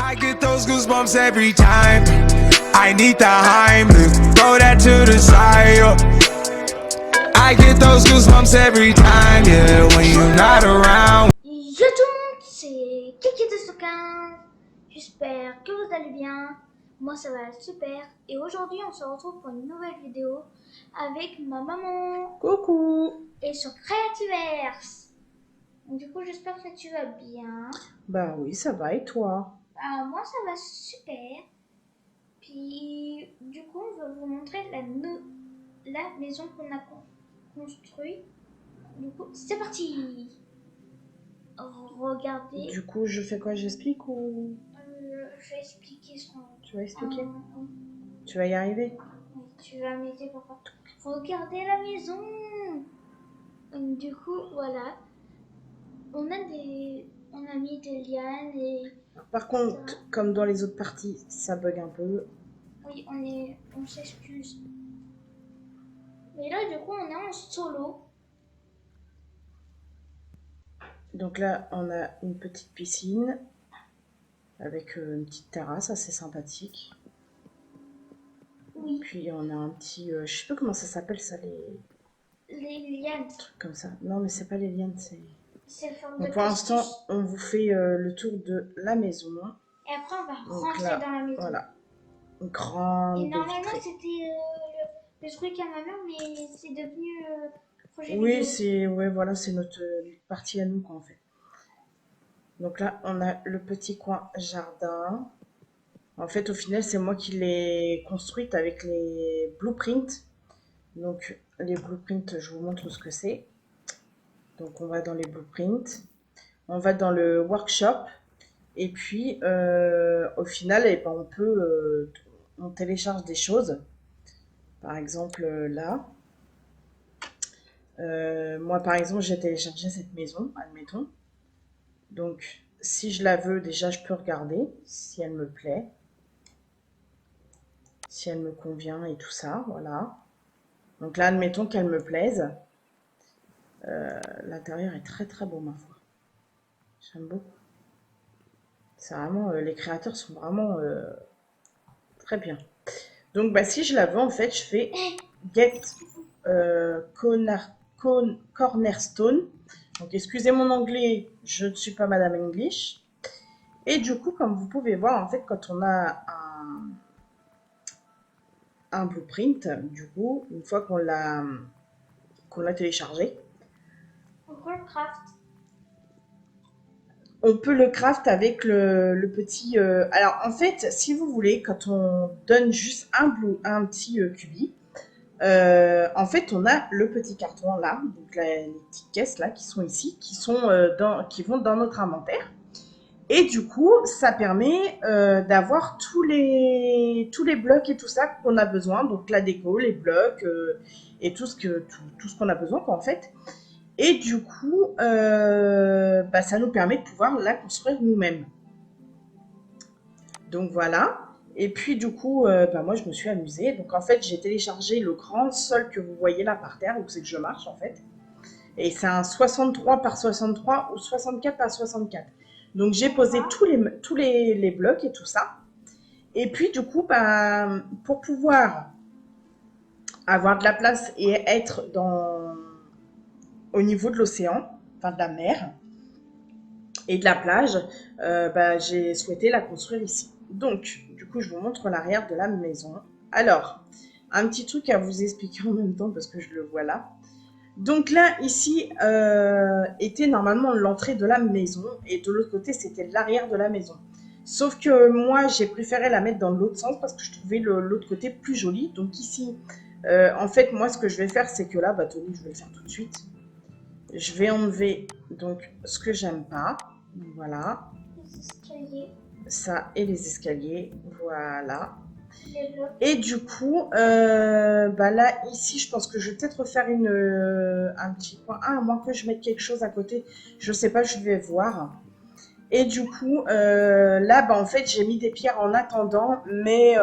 I get those goosebumps every time. I need the Heimlich, throw that to the side. I get those goosebumps every time, yeah, when you're not around. Yo tout le monde, c'est Kiki de Sokin. J'espère que vous allez bien. Moi ça va super. Et aujourd'hui on se retrouve pour une nouvelle vidéo avec ma maman. Coucou. Et sur Creativerse. Du coup j'espère que tu vas bien. Bah oui, ça va et toi? Moi ça va super. Puis du coup on va vous montrer la maison qu'on a construite. Du coup c'est parti. Regardez. Du coup, je fais quoi? J'explique ou Je vais expliquer ce qu'on... tu vas expliquer? oui. Tu vas y arriver? Oui, tu vas m'aider papa. Regardez la maison. Du coup, voilà. On a mis des lianes et... Par contre, comme dans les autres parties, ça bug un peu. Oui, on s'excuse. Mais là, du coup, on est en solo. Donc là, on a une petite piscine avec une petite terrasse assez sympathique. Oui. Puis on a un petit, je sais pas comment ça s'appelle ça, Les lianes. trucs comme ça. Non, mais c'est pas les lianes, c'est. C'est forme Donc de pour l'instant, pastis. on vous fait le tour de la maison. Et après, on va Donc rentrer là, dans la maison. voilà, une grande Et normalement, vitrée. c'était le truc à ma mère, mais c'est devenu projet Oui, vidéo. c'est notre partie à nous quoi en fait. Donc là, on a le petit coin jardin. En fait, au final, c'est moi qui l'ai construite avec les blueprints. Donc les blueprints, je vous montre ce que c'est. Donc on va dans les blueprints, on va dans le workshop et puis au final, eh ben, on télécharge des choses. Par exemple là. Moi, par exemple, j'ai téléchargé cette maison, admettons. Donc, si je la veux, déjà, je peux regarder si elle me plaît, si elle me convient et tout ça, voilà. Donc là, admettons qu'elle me plaise. L'intérieur est très très beau, ma foi. J'aime beaucoup. C'est vraiment, les créateurs sont vraiment très bien. Donc, bah, si je la veux, en fait, je fais Get Cornerstone. Donc, excusez mon anglais, je ne suis pas Madame English. Et du coup, comme vous pouvez voir, en fait, quand on a un blueprint, du coup, une fois qu'on l'a téléchargé, on peut le craft avec le petit... Alors, en fait, si vous voulez, quand on donne juste un petit cubi, en fait, on a le petit carton là, donc les petites caisses là qui sont ici, qui vont dans notre inventaire. Et du coup, ça permet d'avoir tous les blocs et tout ça qu'on a besoin, donc la déco, les blocs et tout ce qu'on a besoin quoi, en fait. Et du coup, bah, ça nous permet de pouvoir la construire nous-mêmes. Donc voilà. Et puis du coup, bah, moi je me suis amusée. Donc en fait, j'ai téléchargé le grand sol que vous voyez là par terre, où c'est que je marche en fait. Et c'est un 63 par 63 ou 64 par 64. Donc j'ai posé tous les blocs et tout ça. Et puis du coup, bah, pour pouvoir avoir de la place et être au niveau de l'océan, enfin de la mer et de la plage, bah, j'ai souhaité la construire ici. Donc, du coup, je vous montre l'arrière de la maison. Alors, un petit truc à vous expliquer en même temps parce que je le vois là. Donc là, ici, était normalement l'entrée de la maison et de l'autre côté, c'était l'arrière de la maison. Sauf que moi, j'ai préféré la mettre dans l'autre sens parce que je trouvais l'autre côté plus joli. Donc ici, en fait, moi, ce que je vais faire, c'est que là, bah, Tony, je vais le faire tout de suite. Je vais enlever donc ce que j'aime pas. Voilà. Les escaliers. Ça et les escaliers. Voilà. Les blocs. Et du coup, bah là, ici, je pense que je vais peut-être refaire un petit coin. Ah, à moins que je mette quelque chose à côté. Je sais pas, je vais voir. Et du coup, là, bah, en fait, j'ai mis des pierres en attendant. Mais,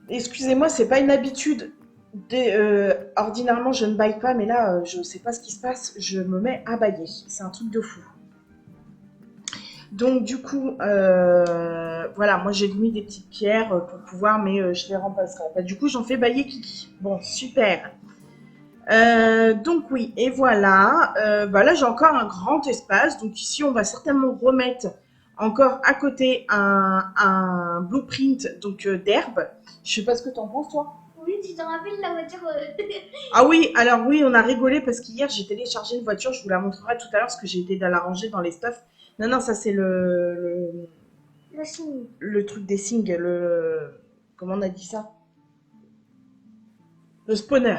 excusez-moi, c'est pas une habitude. Ordinairement, je ne baille pas. Mais là, je sais pas ce qui se passe. Je me mets à bailler. C'est un truc de fou. Donc du coup, voilà, moi j'ai mis des petites pierres pour pouvoir, mais je les remplacerai. Bah, du coup, j'en fais bailler Kiki. Bon, super. Donc oui, et voilà. Bah là, j'ai encore un grand espace. Donc ici, on va certainement remettre encore à côté un blueprint donc d'herbe. Je sais pas ce que tu en penses, toi. Oui, tu te rappelles la voiture Ah oui, alors oui, on a rigolé parce qu'hier, j'ai téléchargé une voiture. Je vous la montrerai tout à l'heure parce que j'ai été la ranger dans les stuffs. Non, non, ça c'est le signe. le truc des signes, comment on a dit ça? Le spawner.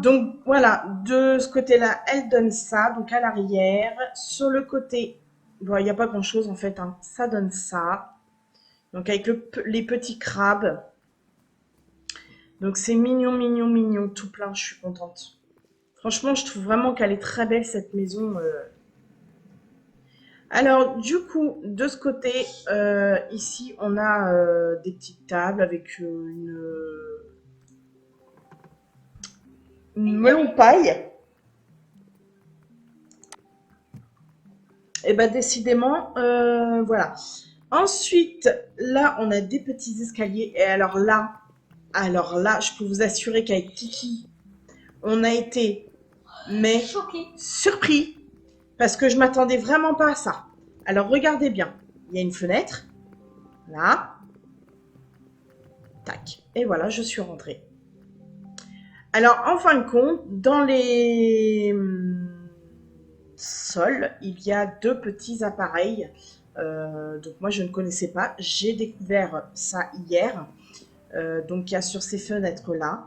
Donc voilà, de ce côté-là, elle donne ça, donc à l'arrière. Sur le côté, bon, il n'y a pas grand-chose en fait, hein. Ça donne ça. Donc avec les petits crabes. Donc c'est mignon, mignon, mignon, tout plein, je suis contente. Franchement, je trouve vraiment qu'elle est très belle cette maison. Alors du coup, de ce côté, ici, on a des petites tables avec une melon paille. Et ben décidément, voilà. Ensuite, là, on a des petits escaliers. Et alors là, je peux vous assurer qu'avec Kiki, on a été Choquée. surpris parce que je m'attendais vraiment pas à ça. Alors regardez bien, il y a une fenêtre, là, tac, et voilà, je suis rentrée. Alors en fin de compte, dans les sols, il y a deux petits appareils. Donc moi je ne connaissais pas, j'ai découvert ça hier. Donc il y a sur ces fenêtres là,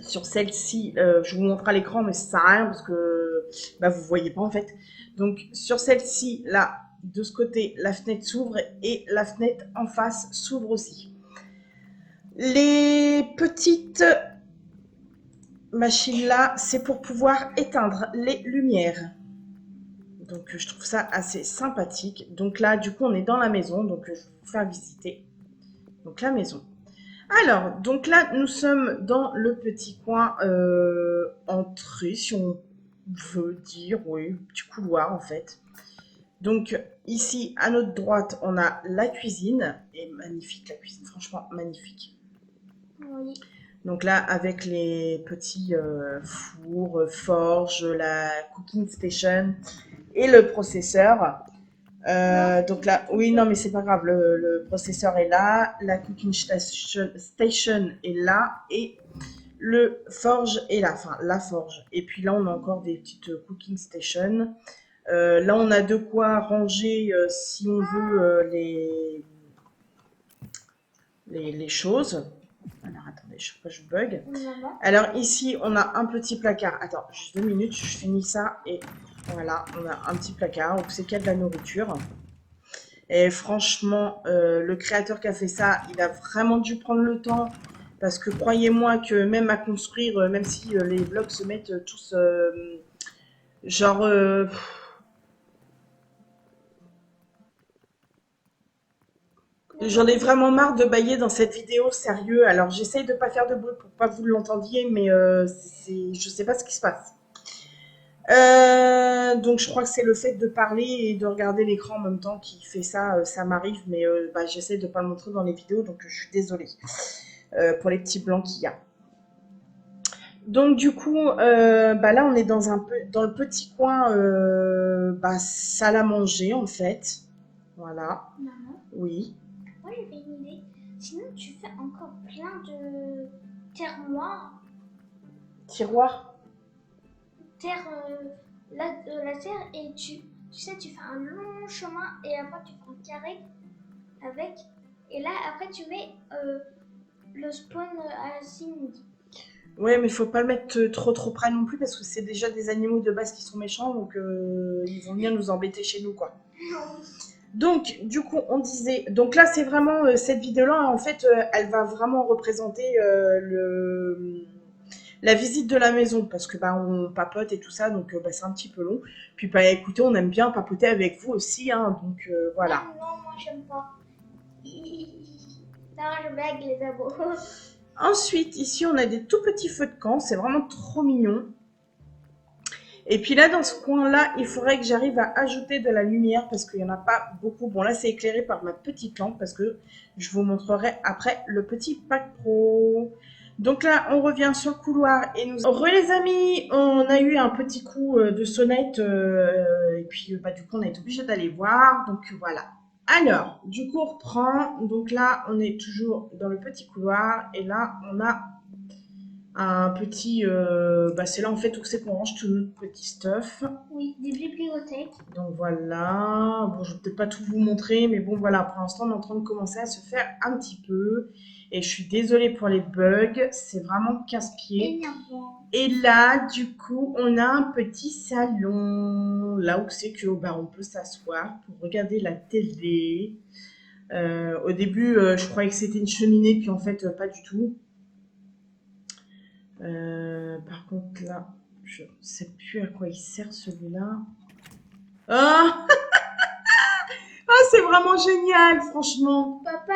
sur celle-ci, je vous montre à l'écran mais ça sert à rien parce que bah, vous voyez pas en fait. Donc sur celle-ci là, de ce côté, la fenêtre s'ouvre et la fenêtre en face s'ouvre aussi. Les petites machines là, c'est pour pouvoir éteindre les lumières. Donc je trouve ça assez sympathique. Donc là, du coup, on est dans la maison. Donc je vais vous faire visiter. Donc la maison. Alors, donc là, nous sommes dans le petit coin entrée, si on veut dire, oui, petit couloir en fait. Donc ici, à notre droite, on a la cuisine. Et magnifique la cuisine, franchement magnifique. Oui. Donc là, avec les petits fours, forges, la cooking station et le processeur. Donc là, oui, non, mais c'est pas grave, le processeur est là, la cooking station est là et le forge est là, enfin la forge. Et puis là, on a encore des petites cooking stations. Là, on a de quoi ranger si on veut les choses. Alors attendez, je bug. Alors ici, on a un petit placard. Attends, juste 2 minutes, je finis ça et voilà, on a un petit placard où c'est qu'il y a de la nourriture. Et franchement, le créateur qui a fait ça, il a vraiment dû prendre le temps. Parce que croyez-moi que même à construire, même si les blocs se mettent tous genre... J'en ai vraiment marre de bailler dans cette vidéo, sérieux. Alors j'essaye de pas faire de bruit pour pas que vous l'entendiez, mais je sais pas ce qui se passe. Donc je crois que c'est le fait de parler et de regarder l'écran en même temps qui fait ça, ça m'arrive, mais bah, j'essaie de pas le montrer dans les vidéos, donc je suis désolée pour les petits blancs qu'il y a. Donc du coup, bah, là on est dans le petit coin bah, salle à manger en fait. Voilà. Maman, Oui. moi j'avais une idée. Sinon, tu fais encore plein de terroirs. Tiroir. Terre, la terre, et tu sais, tu fais un long chemin et après tu fais un carré avec. Et là, après, tu mets le spawn à la signe. Ouais, mais il faut pas le mettre trop près non plus parce que c'est déjà des animaux de base qui sont méchants, donc ils vont bien nous embêter chez nous, quoi. Donc, du coup, on disait... Donc là, c'est vraiment... cette vidéo-là, en fait, elle va vraiment représenter la visite de la maison parce que bah, on papote et tout ça, donc bah, c'est un petit peu long. Puis, bah, écoutez, on aime bien papoter avec vous aussi, hein, donc voilà. Non, moi j'aime pas. Non, je blague les abos. Ensuite, ici, on a des tout petits feux de camp. C'est vraiment trop mignon. Et puis là, dans ce coin-là, il faudrait que j'arrive à ajouter de la lumière parce qu'il n'y en a pas beaucoup. Bon, là, c'est éclairé par ma petite lampe parce que je vous montrerai après le petit pack pro. Donc là, on revient sur le couloir et nous... Les amis, on a eu un petit coup de sonnette et puis du coup, on a été obligé d'aller voir. Donc voilà. Alors, du coup, on reprend. Donc là, on est toujours dans le petit couloir et là, on a un petit... c'est là en fait où c'est qu'on range tout notre petit stuff. Oui, des bibliothèques. Donc voilà, bon je vais peut-être pas tout vous montrer, mais bon voilà, pour l'instant on est en train de commencer à se faire un petit peu. Et je suis désolée pour les bugs, c'est vraiment casse-pied. Énervant. Et là, du coup, on a un petit salon, là où c'est que on peut s'asseoir pour regarder la télé. Au début, je croyais que c'était une cheminée, puis en fait, pas du tout. Par contre, là, je ne sais plus à quoi il sert celui-là. Ah, ah c'est vraiment génial, franchement. Papa,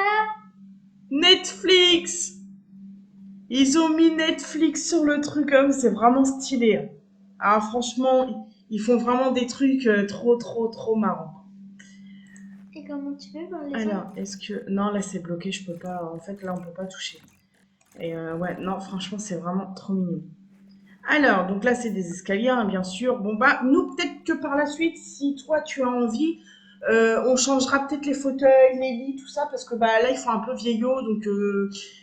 Netflix. Ils ont mis Netflix sur le truc, comme c'est vraiment stylé. Ah, franchement, ils font vraiment des trucs trop marrants. et comment tu fais pour les Alors, est-ce que... Non, là, c'est bloqué, je peux pas... En fait, là, on peut pas toucher. Et ouais, non, franchement, c'est vraiment trop mignon. Alors, donc là, c'est des escaliers, hein, bien sûr. Bon, nous, peut-être que par la suite, si toi, tu as envie, on changera peut-être les fauteuils, les lits, tout ça, parce que là, ils font un peu vieillot. Donc,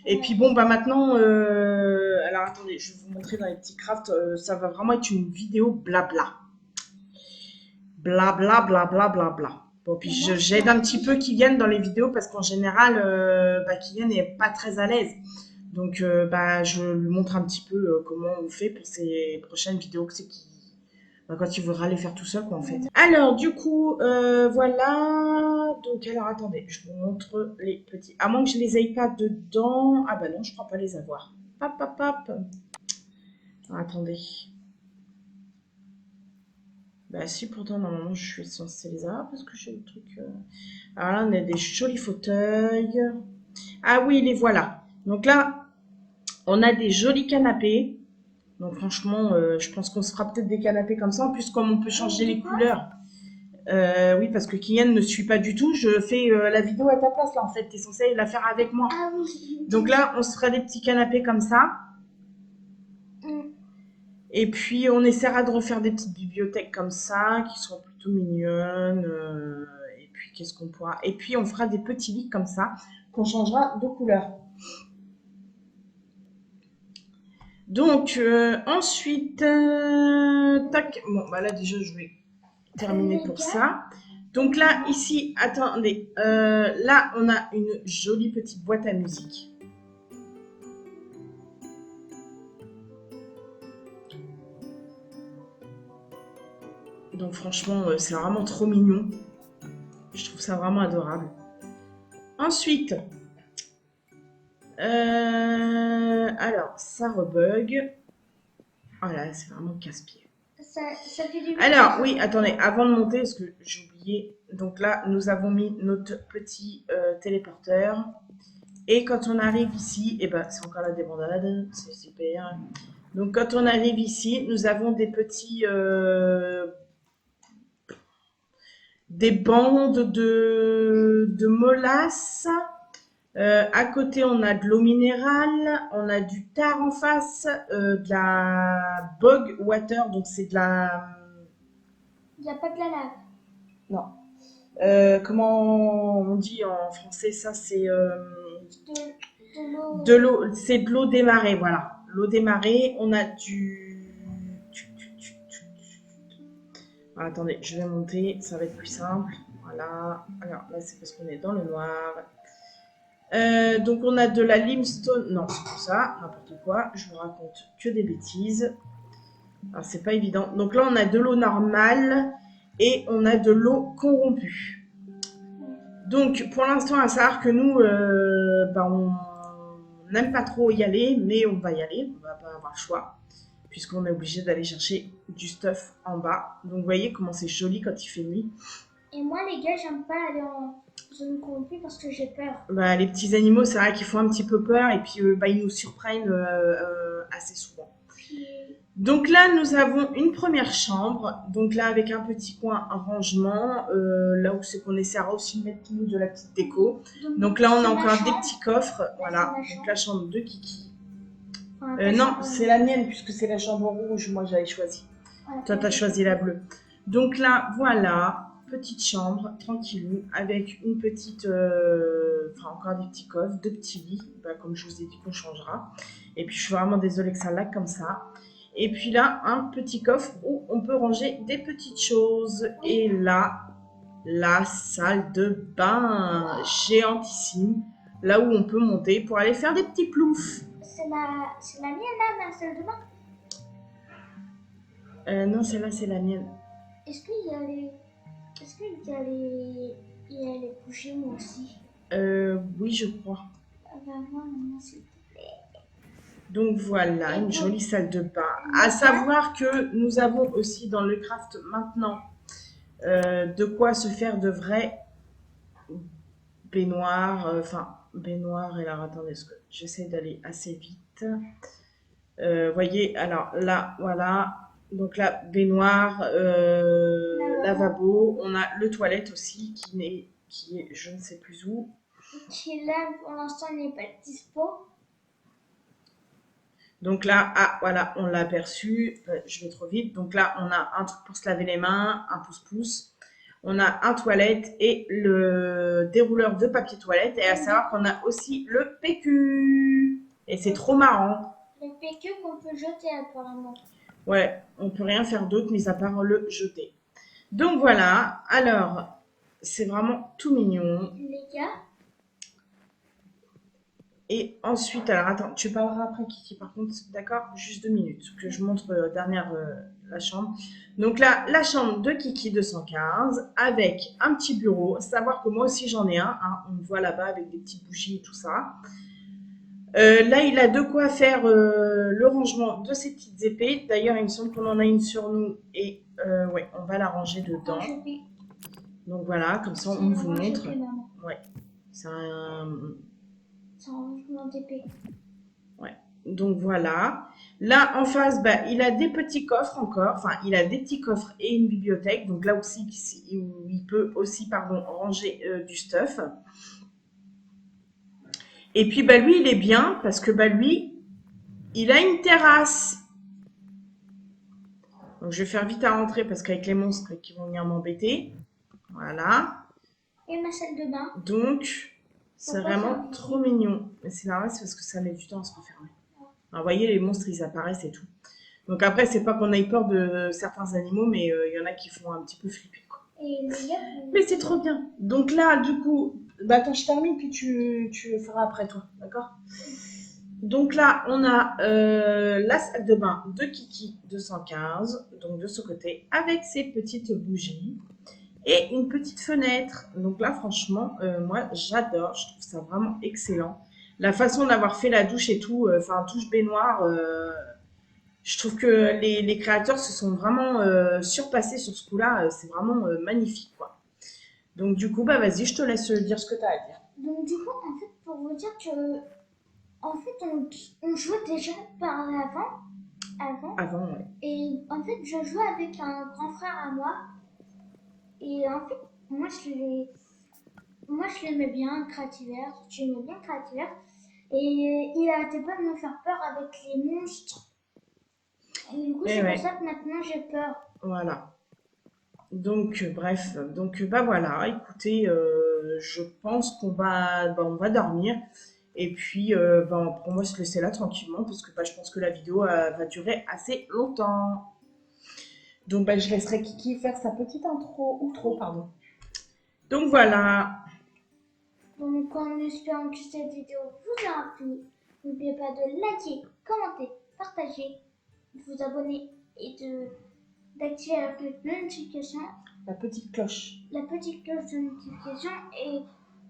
et puis, bon, maintenant... alors, attendez, je vais vous montrer dans les petits crafts. Ça va vraiment être une vidéo blabla. Blabla, blabla, blabla. Bon, puis j'aide un petit peu Kylian dans les vidéos, parce qu'en général, Kylian n'est pas très à l'aise. Donc, je lui montre un petit peu comment on fait pour ces prochaines vidéos que c'est quand il voudra les faire tout seul, quoi, en fait. Alors, du coup, voilà. Donc, alors, attendez, je vous montre les petits. À moins que je les aille pas dedans. Ah, non, je crois pas les avoir. Hop, hop, hop. Alors, attendez. Si, pourtant, normalement, je suis censée les avoir parce que j'ai le truc. Alors là, on a des jolis fauteuils. Ah oui, les voilà. Donc là, on a des jolis canapés. Donc franchement, je pense qu'on se fera peut-être des canapés comme ça. En plus, comme on peut changer les couleurs. Oui, parce que Kylian ne suit pas du tout. Je fais la vidéo à ta place, là, en fait. Tu es censé la faire avec moi. Ah oui. Donc là, on se fera des petits canapés comme ça. Et puis, on essaiera de refaire des petites bibliothèques comme ça, qui sont plutôt mignonnes. Et puis, qu'est-ce qu'on pourra... Et puis, on fera des petits lits comme ça, qu'on changera de couleur. Donc, ensuite, tac. Bon, là, déjà, je vais terminer pour ça. Donc là, ici, attendez. Là, on a une jolie petite boîte à musique. Donc franchement, c'est vraiment trop mignon. Je trouve ça vraiment adorable. Ensuite, alors, ça rebug. Voilà, c'est vraiment casse-pied. Ça fait du bien. Alors, oui, attendez, avant de monter, parce que j'ai oublié. Donc là, nous avons mis notre petit téléporteur. Et quand on arrive ici, c'est encore la débandade, c'est super. Donc quand on arrive ici, nous avons des petits... des bandes de molasses. À côté, on a de l'eau minérale, on a du tar en face, de la bog water, donc c'est de la... Il n'y a pas de la lave. Non. Comment on dit en français ça? C'est De l'eau. de l'eau, c'est de l'eau démarrée, voilà. L'eau démarrée, on a du... Alors, attendez, je vais monter, ça va être plus simple. Voilà. Alors là, c'est parce qu'on est dans le noir. Donc on a de la limestone. Non, c'est pour ça, n'importe quoi. Je vous raconte que des bêtises. Alors c'est pas évident. Donc là, on a de l'eau normale et on a de l'eau corrompue. Donc pour l'instant, à savoir que nous, on n'aime pas trop y aller, mais on va y aller. On va pas avoir le choix, puisqu'on est obligé d'aller chercher du stuff en bas. Donc vous voyez comment c'est joli quand il fait nuit. Et moi, les gars, j'aime pas aller en zone corrompue parce que j'ai peur. Les petits animaux, c'est vrai qu'ils font un petit peu peur et puis ils nous surprennent assez souvent. Donc là, nous avons une première chambre. Donc là, avec un petit coin, un rangement. Là où c'est qu'on essaiera aussi de mettre nous de la petite déco. Donc là, on a c'est ma encore des chambre. petits coffres. Voilà, c'est ma donc la chambre de Kiki. Enfin, ta Non, chambre. c'est la mienne puisque c'est la chambre rouge. Moi, j'avais choisi. Voilà. Toi, tu as choisi la bleue. Donc là, voilà, petite chambre, tranquillou, avec une petite, enfin encore des petits coffres, deux petits lits, comme je vous ai dit qu'on changera. Et puis je suis vraiment désolée que ça lag comme ça. Et puis là, un petit coffre où on peut ranger des petites choses. Et là, la salle de bain géantissime, là où on peut monter pour aller faire des petits ploufs. C'est la mienne là, ma salle de bain. Non, celle-là, c'est la mienne. Est-ce qu'il y a les. Est-ce qu'il y a les. Il y a les couchers moi aussi? Oui, je crois. Ah bah moi, maman, s'il te plaît. Donc voilà, une jolie salle de bain. Voilà. À savoir que nous avons aussi dans le craft maintenant de quoi se faire de vrais baignoires. Baignoires, et alors attendez, parce que j'essaie d'aller assez vite. Voyez, alors là, voilà. Donc là, baignoire, lavabo. On a le toilette aussi qui est je ne sais plus où. Qui est là, pour l'instant, il n'est pas dispo. Donc là, ah voilà, on l'a aperçu. Je vais trop vite. Donc là, on a un truc pour se laver les mains, un pouce-pouce. On a un toilette et le dérouleur de papier toilette. Et à savoir qu'on a aussi le PQ. Et c'est trop marrant. Le PQ qu'on peut jeter apparemment. Ouais, on peut rien faire d'autre mis à part le jeter. Donc voilà, alors, c'est vraiment tout mignon. Les gars, Et ensuite, alors attends, tu parleras après Kiki par contre, d'accord? Juste 2 minutes, que je montre la chambre. Donc là, la chambre de Kiki 215 avec un petit bureau. Savoir que moi aussi j'en ai un, hein, on le voit là-bas avec des petites bougies et tout ça. Là, il a de quoi faire le rangement de ses petites épées. D'ailleurs, il me semble qu'on en a une sur nous et ouais, on va la ranger dedans. Donc voilà, comme ça on vous montre. Ouais, c'est un rangement d'épée. Ouais, donc voilà. Là en face, il a des petits coffres encore. Enfin, il a des petits coffres et une bibliothèque. Donc là aussi, il peut aussi, ranger du stuff. Et puis lui, il est bien parce que lui, il a une terrasse. Donc je vais faire vite à rentrer parce qu'avec les monstres qui vont venir m'embêter. Voilà. Et ma salle de bain. Donc, c'est vraiment trop mignon. Mais c'est normal, c'est parce que ça met du temps à se refermer. Alors, vous voyez, les monstres, ils apparaissent et tout. Donc après, c'est pas qu'on ait peur de certains animaux, mais il y en a qui font un petit peu flipper, quoi. Et les gars, mais c'est trop bien. Donc là, du coup, attends, je termine, puis tu feras après toi, d'accord? Donc là, on a la salle de bain de Kiki 215, donc de ce côté, avec ses petites bougies. Et une petite fenêtre. Donc là, franchement, moi, j'adore. Je trouve ça vraiment excellent. La façon d'avoir fait la douche et tout, douche baignoire, je trouve que les créateurs se sont vraiment surpassés sur ce coup-là. C'est vraiment magnifique, quoi. Donc du coup, vas-y, je te laisse dire ce que tu as à dire. Donc du coup, en fait, pour vous dire que, en fait, on jouait déjà par avant. Ouais. Et en fait, je jouais avec un grand frère à moi. Et en fait, moi je l'aimais bien, Crativer. J'aimais bien Crativer. Et il arrêtait pas de me faire peur avec les monstres. Et du coup, c'est pour ça que maintenant j'ai peur. Voilà. Donc, bref. Donc, voilà. Écoutez, je pense qu'on va, on va dormir. Et puis, on va se laisser là tranquillement parce que je pense que la vidéo va durer assez longtemps. Donc, je laisserai Kiki faire sa petite outro, pardon. Donc, voilà. Donc, en espérant que cette vidéo vous a plu, n'oubliez pas de liker, commenter, partager, de vous abonner et d'activer la notification. La petite cloche. La petite cloche de notification. Et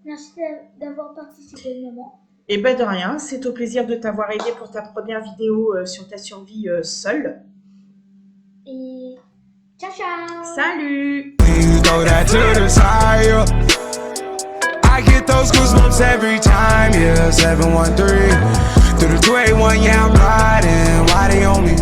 merci d'avoir participé le moment. Et de rien, c'est au plaisir de t'avoir aidé pour ta première vidéo sur ta survie seule. Et ciao ciao. Salut. I get those goosebumps every time, yeah, 713 through the 281, yeah, I'm riding, why they on me?